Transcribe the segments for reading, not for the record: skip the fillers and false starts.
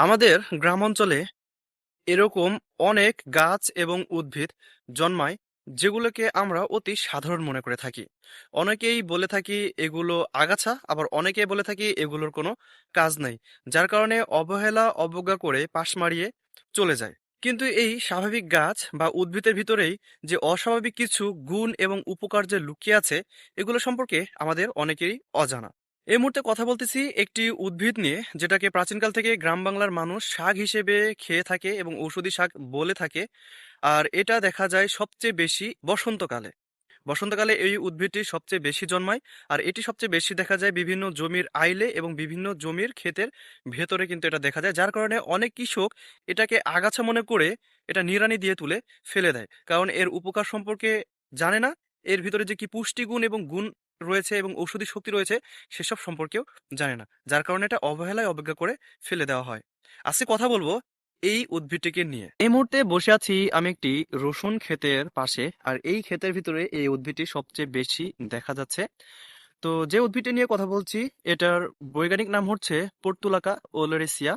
আমাদের গ্রাম অঞ্চলে এরকম অনেক গাছ এবং উদ্ভিদ জন্মায় যেগুলোকে আমরা অতি সাধারণ মনে করে থাকি। অনেকেই বলে থাকি এগুলো আগাছা, আবার অনেকেই বলে থাকি এগুলোর কোনো কাজ নাই, যার কারণে অবহেলা অবজ্ঞা করে পাশ মারিয়ে চলে যায়। কিন্তু এই স্বাভাবিক গাছ বা উদ্ভিদের ভিতরেই যে অস্বাভাবিক কিছু গুণ এবং উপকার যে লুকিয়ে আছে, এগুলো সম্পর্কে আমাদের অনেকেরই অজানা। এই মুহূর্তে কথা বলতেছি একটি উদ্ভিদ নিয়ে, যেটাকে প্রাচীনকাল থেকে গ্রাম বাংলার মানুষ শাক হিসেবে খেয়ে থাকে এবং ঔষধি শাক বলে থাকে। আর এটা দেখা যায় সবচেয়ে বেশি বসন্তকালে। বসন্তকালে এই উদ্ভিদটি সবচেয়ে বেশি জন্মায়। আর এটি সবচেয়ে বেশি দেখা যায় বিভিন্ন জমির আইলে এবং বিভিন্ন জমির ক্ষেতের ভেতরে, কিন্তু এটা দেখা যায়, যার কারণে অনেক কৃষক এটাকে আগাছা মনে করে এটা নিড়ানি দিয়ে তুলে ফেলে দেয়, কারণ এর উপকার সম্পর্কে জানে না। এর ভিতরে যে কি পুষ্টিগুণ এবং গুণ রয়েছে এবং ঔষধি শক্তি রয়েছে সেসব সম্পর্কেও জানে না, যার কারণে এটা অবহেলায় অবজ্ঞা করে ফেলে দেওয়া হয়। আজকে কথা বলবো এই উদ্ভিদটিকে নিয়ে। এই মুহূর্তে বসে আছি আমি একটি রসুন ক্ষেতের পাশে, আর এই ক্ষেতের ভিতরে এই উদ্ভিদটি সবচেয়ে বেশি দেখা যাচ্ছে। তো যে উদ্ভিদটি নিয়ে কথা বলছি, এটার বৈজ্ঞানিক নাম হচ্ছে পর্তুলাকা ওলেরিসিয়া।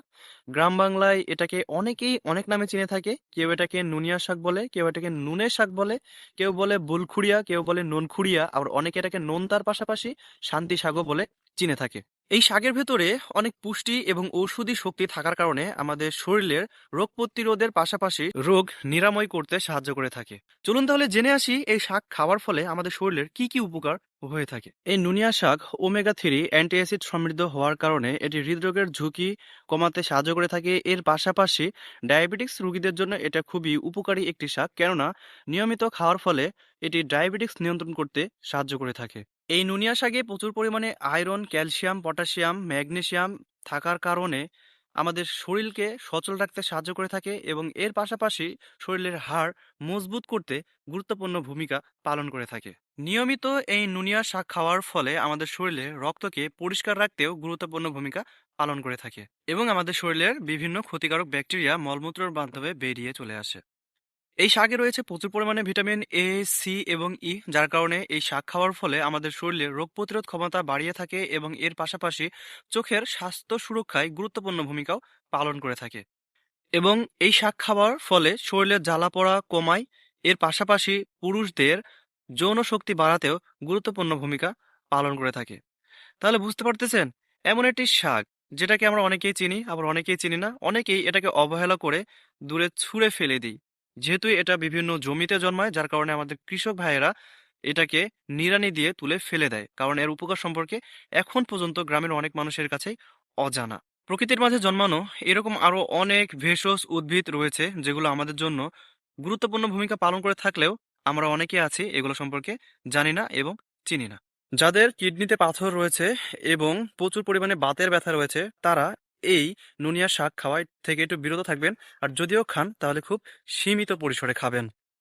গ্রাম বাংলায় এটাকে অনেকেই অনেক নামে চিনে থাকে। কেউ এটাকে নুনিয়া শাক বলে, কেউ এটাকে নুনের শাক বলে, কেউ বলে বুলখুড়িয়া, কেউ বলে ননখুড়িয়া, আবার অনেকে এটাকে নোনতার পাশাপাশি শান্তি শাকও বলে চিনে থাকে। এই শাকের ভেতরে অনেক পুষ্টি এবং ঔষধি শক্তি থাকার কারণে আমাদের শরীরের রোগ প্রতিরোধের পাশাপাশি রোগ নিরাময় করতে সাহায্য করে থাকে। চলুন তাহলে জেনে আসি এই শাক খাওয়ার ফলে আমাদের শরীরের কি কি উপকার হয়ে থাকে। এই নুনিয়া শাক ওমেগা 3 অ্যান্টি অ্যাসিড সমৃদ্ধ হওয়ার কারণে এটি হৃদরোগের ঝুঁকি কমাতে সাহায্য করে থাকে। এর পাশাপাশি ডায়াবেটিক্স রোগীদের জন্য এটা খুবই উপকারী একটি শাক, কেননা নিয়মিত খাওয়ার ফলে এটি ডায়াবেটিক্স নিয়ন্ত্রণ করতে সাহায্য করে থাকে। এই নুনিয়া শাকে প্রচুর পরিমাণে আয়রন, ক্যালসিয়াম, পটাশিয়াম, ম্যাগনেসিয়াম থাকার কারণে আমাদের শরীরকে সচল রাখতে সাহায্য করে থাকে এবং এর পাশাপাশি শরীরের হাড় মজবুত করতে গুরুত্বপূর্ণ ভূমিকা পালন করে থাকে। নিয়মিত এই নুনিয়া শাক খাওয়ার ফলে আমাদের শরীরে রক্তকে পরিষ্কার রাখতেও গুরুত্বপূর্ণ ভূমিকা পালন করে থাকে এবং আমাদের শরীরের বিভিন্ন ক্ষতিকারক ব্যাকটেরিয়া মলমূত্রের মাধ্যমে বেরিয়ে চলে আসে। এই শাকে রয়েছে প্রচুর পরিমাণে ভিটামিন এ, সি এবং ই, যার কারণে এই শাক খাওয়ার ফলে আমাদের শরীরে রোগ প্রতিরোধ ক্ষমতা বাড়িয়ে থাকে এবং এর পাশাপাশি চোখের স্বাস্থ্য সুরক্ষায় গুরুত্বপূর্ণ ভূমিকাও পালন করে থাকে। এবং এই শাক খাওয়ার ফলে শরীরের জ্বালাপোড়া কমায়। এর পাশাপাশি পুরুষদের যৌন শক্তি বাড়াতেও গুরুত্বপূর্ণ ভূমিকা পালন করে থাকে। তাহলে বুঝতে পারতেছেন, এমন একটি শাক যেটাকে আমরা অনেকেই চিনি, আবার অনেকেই চিনি না, অনেকেই এটাকে অবহেলা করে দূরে ছুঁড়ে ফেলে দিই। যেহেতু এটা বিভিন্ন জমিতে জন্মায়, যার কারণে আমাদের কৃষক ভাইয়েরা এটাকে নিড়ানি দিয়ে তুলে ফেলে দেয়, কারণ এর উপকার সম্পর্কে এখন পর্যন্ত গ্রামের অনেক মানুষের কাছেই অজানা। প্রকৃতির মাঝে জন্মানো এরকম আরো অনেক ভেষজ উদ্ভিদ রয়েছে যেগুলো আমাদের জন্য গুরুত্বপূর্ণ ভূমিকা পালন করে থাকলেও আমরা অনেকে আছি এগুলো সম্পর্কে জানি না এবং চিনি না। যাদের কিডনিতে পাথর রয়েছে এবং প্রচুর পরিমাণে বাতের ব্যথা রয়েছে, তারা এই নুনিয়া শাক খাওয়ায় থেকে একটু বিরত থাকবেন। আর যদিও খান তাহলে খুব সীমিত পরিসরে খাবেন।